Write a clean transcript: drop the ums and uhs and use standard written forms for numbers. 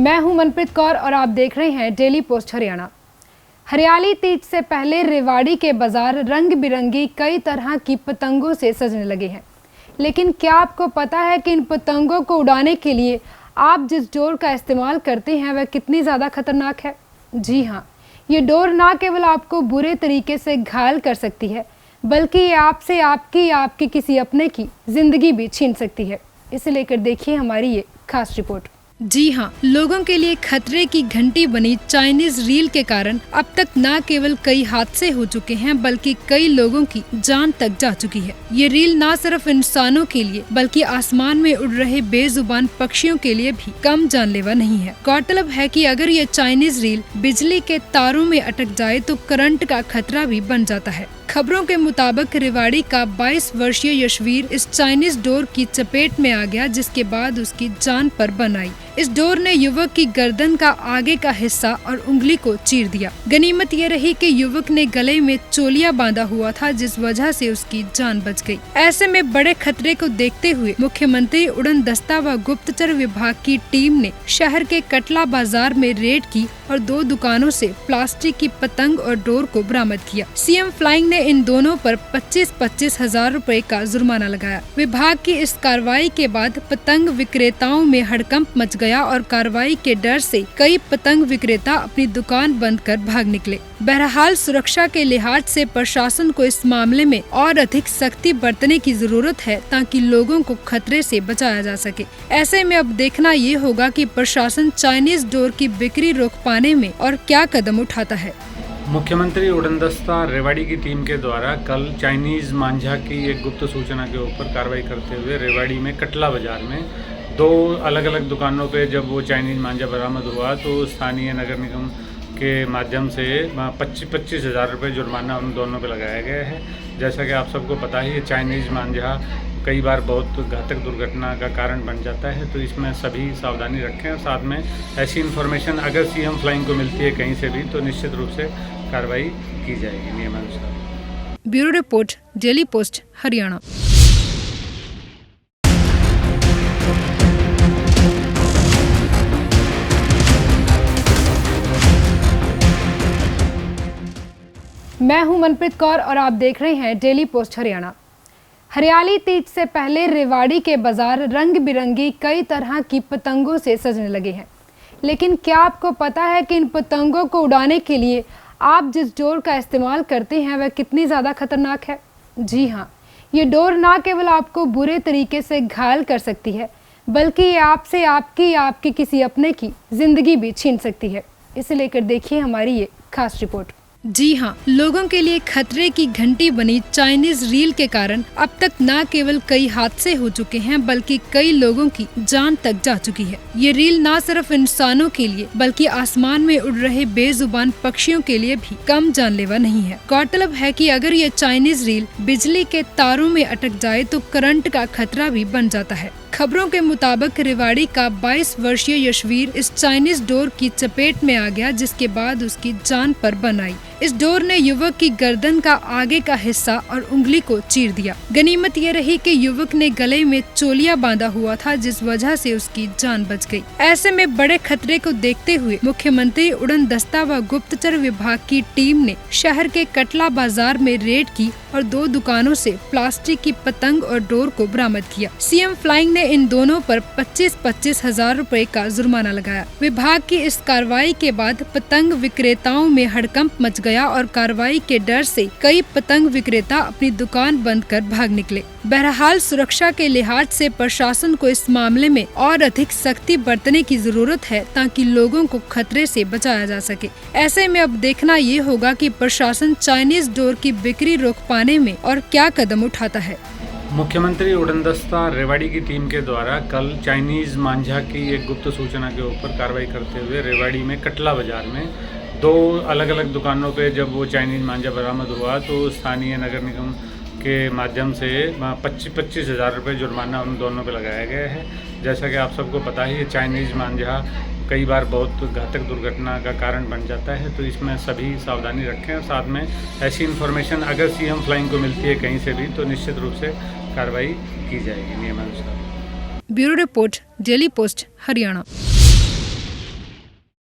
मैं हूं मनप्रीत कौर और आप देख रहे हैं डेली पोस्ट हरियाणा। हरियाली तीज से पहले रेवाड़ी के बाजार रंग बिरंगी कई तरह की पतंगों से सजने लगे हैं। लेकिन क्या आपको पता है कि इन पतंगों को उड़ाने के लिए आप जिस डोर का इस्तेमाल करते हैं वह कितनी ज़्यादा खतरनाक है। जी हाँ, ये डोर ना केवल आपको बुरे तरीके से घायल कर सकती है, बल्कि ये आपसे आपकी किसी अपने की ज़िंदगी भी छीन सकती है। इसे लेकर देखिए हमारी ये खास रिपोर्ट। जी हाँ, लोगों के लिए खतरे की घंटी बनी चाइनीज रील के कारण अब तक न केवल कई हादसे हो चुके हैं, बल्कि कई लोगों की जान तक जा चुकी है। ये रील न सिर्फ इंसानों के लिए बल्कि आसमान में उड़ रहे बेजुबान पक्षियों के लिए भी कम जानलेवा नहीं है। गौरतलब है कि अगर ये चाइनीज रील बिजली के तारों में अटक जाए तो करंट का खतरा भी बन जाता है। खबरों के मुताबिक रेवाड़ी का 22 वर्षीय यशवीर इस चाइनीज डोर की चपेट में आ गया, जिसके बाद उसकी जान पर बन आई। इस डोर ने युवक की गर्दन का आगे का हिस्सा और उंगली को चीर दिया। गनीमत ये रही कि युवक ने गले में चोलिया बांधा हुआ था, जिस वजह से उसकी जान बच गई। ऐसे में बड़े खतरे को देखते हुए मुख्यमंत्री उड़न दस्ता व गुप्तचर विभाग की टीम ने शहर के कटला बाजार में रेड की और 2 दुकानों से प्लास्टिक की पतंग और डोर को बरामद किया। सीएम फ्लाइंग ने इन दोनों पर 25-25 हजार रुपए का जुर्माना लगाया। विभाग की इस कार्रवाई के बाद पतंग विक्रेताओं में हड़कंप मच गया और कार्रवाई के डर से कई पतंग विक्रेता अपनी दुकान बंद कर भाग निकले। बहरहाल सुरक्षा के लिहाज से प्रशासन को इस मामले में और अधिक सख्ती बरतने की जरूरत है, ताकि लोगों को खतरे से बचाया जा सके। ऐसे में अब देखना ये होगा कि प्रशासन चाइनीज डोर की बिक्री रोक पाने में और क्या कदम उठाता है। मुख्यमंत्री उड़न दस्ता रेवाड़ी की टीम के द्वारा कल चाइनीज मांझा की एक गुप्त सूचना के ऊपर कार्रवाई करते हुए रेवाड़ी में कटला बाजार में 2 अलग अलग दुकानों पे जब वो चाइनीज मांझा बरामद हुआ तो स्थानीय नगर निगम के माध्यम से 25-25 हज़ार रुपये जुर्माना उन दोनों पे लगाया गया है। जैसा कि आप सबको पता ही है, चाइनीज मांझा कई बार बहुत घातक दुर्घटना का कारण बन जाता है, तो इसमें सभी सावधानी रखें। और साथ में ऐसी इन्फॉर्मेशन अगर सीएम फ्लाइंग को मिलती है कहीं से भी तो निश्चित रूप से कार्रवाई की जाएगी नियमानुसार। Bureau report, daily post Haryana. मैं हूं मनप्रीत कौर और आप देख रहे हैं डेली पोस्ट हरियाणा। हरियाली तीज से पहले रेवाड़ी के बाजार रंग बिरंगी कई तरह की पतंगों से सजने लगे हैं। लेकिन क्या आपको पता है कि इन पतंगों को उड़ाने के लिए आप जिस डोर का इस्तेमाल करते हैं वह कितनी ज़्यादा खतरनाक है। जी हाँ, ये डोर ना केवल आपको बुरे तरीके से घायल कर सकती है, बल्कि ये आपसे आपकी किसी अपने की ज़िंदगी भी छीन सकती है। इसे लेकर देखिए हमारी ये खास रिपोर्ट। जी हाँ, लोगों के लिए खतरे की घंटी बनी चाइनीज रील के कारण अब तक न केवल कई हादसे हो चुके हैं, बल्कि कई लोगों की जान तक जा चुकी है। ये रील न सिर्फ इंसानों के लिए बल्कि आसमान में उड़ रहे बेजुबान पक्षियों के लिए भी कम जानलेवा नहीं है। गौरतलब है कि अगर ये चाइनीज रील बिजली के तारों में अटक जाए तो करंट का खतरा भी बन जाता है। खबरों के मुताबिक रेवाड़ी का 22 वर्षीय यशवीर इस चाइनीज डोर की चपेट में आ गया, जिसके बाद उसकी जान पर बन आई। इस डोर ने युवक की गर्दन का आगे का हिस्सा और उंगली को चीर दिया। गनीमत ये रही कि युवक ने गले में चोलिया बांधा हुआ था, जिस वजह से उसकी जान बच गई। ऐसे में बड़े खतरे को देखते हुए मुख्यमंत्री उड़न दस्ता व गुप्तचर विभाग की टीम ने शहर के कटला बाजार में रेड की और 2 दुकानों से प्लास्टिक की पतंग और डोर को बरामद किया। सीएम फ्लाइंग ने इन दोनों पर 25-25 हजार रुपए का जुर्माना लगाया। विभाग की इस कार्रवाई के बाद पतंग विक्रेताओं में हड़कंप मच गया और कार्रवाई के डर से कई पतंग विक्रेता अपनी दुकान बंद कर भाग निकले। बहरहाल सुरक्षा के लिहाज से प्रशासन को इस मामले में और अधिक सख्ती बरतने की जरूरत है, ताकि लोगों को खतरे से बचाया जा सके। ऐसे में अब देखना ये होगा कि प्रशासन चाइनीज डोर की बिक्री रोक पाने में और क्या कदम उठाता है। मुख्यमंत्री उड़न दस्ता रेवाड़ी की टीम के द्वारा कल चाइनीज मांझा की एक गुप्त सूचना के ऊपर कार्रवाई करते हुए रेवाड़ी में कटला बाजार में 2 अलग अलग दुकानों पे जब वो चाइनीज मांझा बरामद हुआ तो स्थानीय नगर निगम के माध्यम से 25-25 हज़ार रुपये जुर्माना उन दोनों पे लगाया गया है। जैसा कि आप सबको पता ही है, चाइनीज मांझा कई बार बहुत घातक दुर्घटना का कारण बन जाता है, तो इसमें सभी सावधानी रखें। और साथ में ऐसी इन्फॉर्मेशन अगर सीएम फ्लाइंग को मिलती है कहीं से भी तो निश्चित रूप से कार्रवाई की जाएगी नियमानुसार। Bureau report, daily post Haryana.